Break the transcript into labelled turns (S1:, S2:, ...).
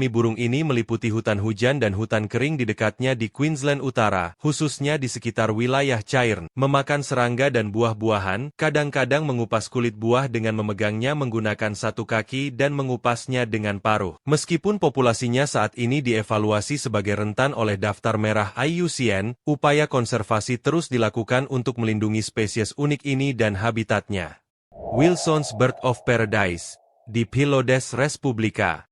S1: Burung ini meliputi hutan hujan dan hutan kering di dekatnya di Queensland Utara, khususnya di sekitar wilayah Cairn. Memakan serangga dan buah-buahan, kadang-kadang mengupas kulit buah dengan memegangnya menggunakan satu kaki dan mengupasnya dengan paruh. Meskipun populasinya saat ini dievaluasi sebagai rentan oleh daftar merah IUCN, upaya konservasi terus dilakukan untuk melindungi spesies unik ini dan habitatnya. Wilson's Bird of Paradise, di Pilodes Respublika